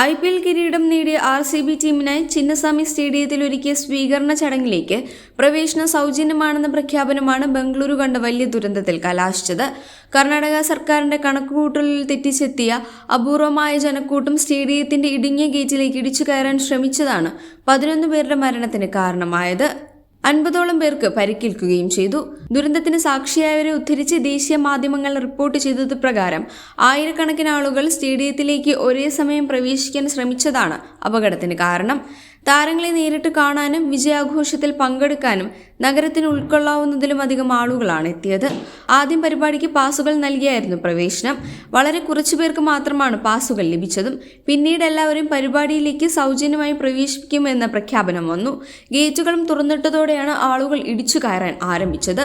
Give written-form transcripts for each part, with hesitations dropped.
IPL കിരീടം നേടിയ RCB ടീമിനായി Chinnaswamy സ്റ്റേഡിയത്തിൽ ഒരുക്കിയ സ്വീകരണ ചടങ്ങിലേക്ക് പ്രവേശനം സൗജന്യമാണെന്ന പ്രഖ്യാപനമാണ് ബംഗളൂരു കണ്ട വലിയ ദുരന്തത്തിൽ കലാശിച്ചത്. കർണാടക സർക്കാരിന്റെ കണക്കുകൂട്ടലിൽ തെറ്റിച്ചെത്തിയ അപൂർവമായ ജനക്കൂട്ടം സ്റ്റേഡിയത്തിന്റെ ഇടുങ്ങിയ ഗേറ്റിലേക്ക് ഇടിച്ചു കയറാൻ ശ്രമിച്ചതാണ് 11 പേരുടെ മരണത്തിന് കാരണമായത്. 50ഓളം പേർക്ക് പരിക്കേൽക്കുകയും ചെയ്തു. ദുരന്തത്തിന് സാക്ഷിയായവരെ ഉദ്ധരിച്ച് ദേശീയ മാധ്യമങ്ങൾ റിപ്പോർട്ട് ചെയ്തത് പ്രകാരം ആയിരക്കണക്കിന് ആളുകൾ സ്റ്റേഡിയത്തിലേക്ക് ഒരേ സമയം പ്രവേശിക്കാൻ ശ്രമിച്ചതാണ് അപകടത്തിന് കാരണം. താരങ്ങളെ നേരിട്ട് കാണാനും വിജയാഘോഷത്തിൽ പങ്കെടുക്കാനും നഗരത്തിന് ഉൾക്കൊള്ളാവുന്നതിലും അധികം ആളുകളാണ് എത്തിയത്. ആദ്യം പരിപാടിക്ക് പാസുകൾ നൽകിയായിരുന്നു പ്രവേശനം. വളരെ കുറച്ചു പേർക്ക് മാത്രമാണ് പാസുകൾ ലഭിച്ചതും. പിന്നീട് എല്ലാവരും പരിപാടിയിലേക്ക് സൗജന്യമായി പ്രവേശിക്കുമെന്ന പ്രഖ്യാപനം വന്നു. ഗേറ്റുകളും തുറന്നിട്ടതോടെയാണ് ആളുകൾ ഇടിച്ചു കയറാൻ ആരംഭിച്ചത്.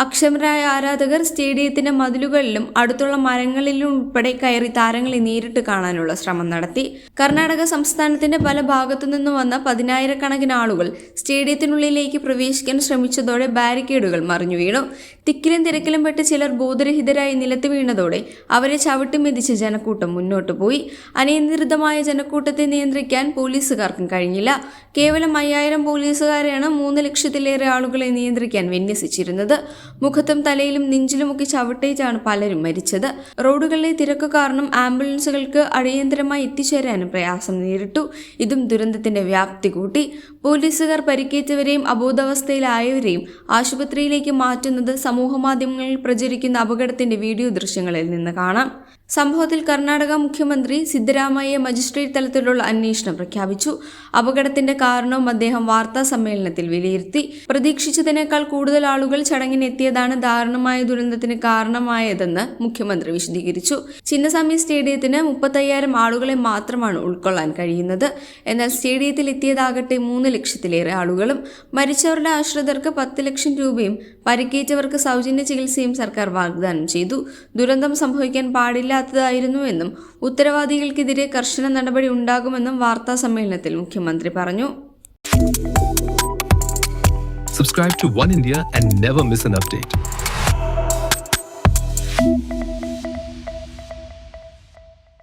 അക്ഷമരായ ആരാധകർ സ്റ്റേഡിയത്തിന്റെ മതിലുകളിലും അടുത്തുള്ള മരങ്ങളിലും ഉൾപ്പെടെ കയറി താരങ്ങളെ നേരിട്ട് കാണാനുള്ള ശ്രമം നടത്തി. കർണാടക സംസ്ഥാനത്തിന്റെ പല ഭാഗത്തു നിന്നും വന്ന 10,000-കണക്കിന് ആളുകൾ സ്റ്റേഡിയത്തിനുള്ളിലേക്ക് പ്രവേശിക്കാൻ ശ്രമിച്ചതോടെ ബാരിക്കേഡുകൾ മറിഞ്ഞു വീണു. തിക്കിലും തിരക്കിലും പെട്ട് ചിലർ ബോധരഹിതരായി നിലത്ത് വീണതോടെ അവരെ ചവിട്ടി മെതിച്ച് ജനക്കൂട്ടം മുന്നോട്ടു പോയി. അനിയന്ത്രിതമായ ജനക്കൂട്ടത്തെ നിയന്ത്രിക്കാൻ പോലീസുകാർക്കും കഴിഞ്ഞില്ല. കേവലം 5000 പോലീസുകാരെയാണ് 3 ലക്ഷത്തിലേറെ ആളുകളെ നിയന്ത്രിക്കാൻ വിന്യസിച്ചിരുന്നത്. മുഖത്തും തലയിലും നെഞ്ചിലുമൊക്കെ ചവിട്ടേറ്റാണ് പലരും മരിച്ചത്. റോഡുകളിലെ തിരക്ക് കാരണം ആംബുലൻസുകൾക്ക് അടിയന്തരമായി എത്തിച്ചേരാനും പ്രയാസം നേരിട്ടു. ഇതും ദുരന്തത്തിന്റെ വ്യാപ്തി കൂട്ടി. പോലീസുകാർ പരിക്കേറ്റവരെയും അബോധാവസ്ഥയിലായവരെയും ആശുപത്രിയിലേക്ക് മാറ്റുന്നത് സമൂഹമാധ്യമങ്ങളിൽ പ്രചരിക്കുന്ന അപകടത്തിന്റെ വീഡിയോ ദൃശ്യങ്ങളിൽ നിന്ന് കാണാം. സംഭവത്തിൽ കർണാടക മുഖ്യമന്ത്രി സിദ്ധരാമയ്യ മജിസ്ട്രേറ്റ് തലത്തിലുള്ള അന്വേഷണം പ്രഖ്യാപിച്ചു. അപകടത്തിന്റെ കാരണവും അദ്ദേഹം വാർത്താ സമ്മേളനത്തിൽ വിലയിരുത്തി. പ്രതീക്ഷിച്ചതിനേക്കാൾ കൂടുതൽ ആളുകൾ ചടങ്ങിനെത്തിയതാണ് ദാരുണമായ ദുരന്തത്തിന് കാരണമായതെന്ന് മുഖ്യമന്ത്രി വിശദീകരിച്ചു. ചിന്നസ്വാമി സ്റ്റേഡിയത്തിന് 35,000 ആളുകളെ മാത്രമാണ് ഉൾക്കൊള്ളാൻ കഴിയുന്നത്. എന്നാൽ സ്റ്റേഡിയത്തിൽ എത്തിയതാകട്ടെ 3 ലക്ഷത്തിലേറെ ആളുകളും. മരിച്ചവരുടെ ആശ്രിതർക്ക് 10 ലക്ഷം രൂപയും പരിക്കേറ്റവർക്ക് സൗജന്യ ചികിത്സയും സർക്കാർ വാഗ്ദാനം ചെയ്തു. ദുരന്തം സംഭവിക്കാൻ പാടില്ലാത്തതായിരുന്നുവെന്നും ഉത്തരവാദികൾക്കെതിരെ കർശന നടപടി ഉണ്ടാകുമെന്നും വാർത്താ സമ്മേളനത്തിൽ മുഖ്യമന്ത്രി പറഞ്ഞു. Subscribe to One India and never miss an update.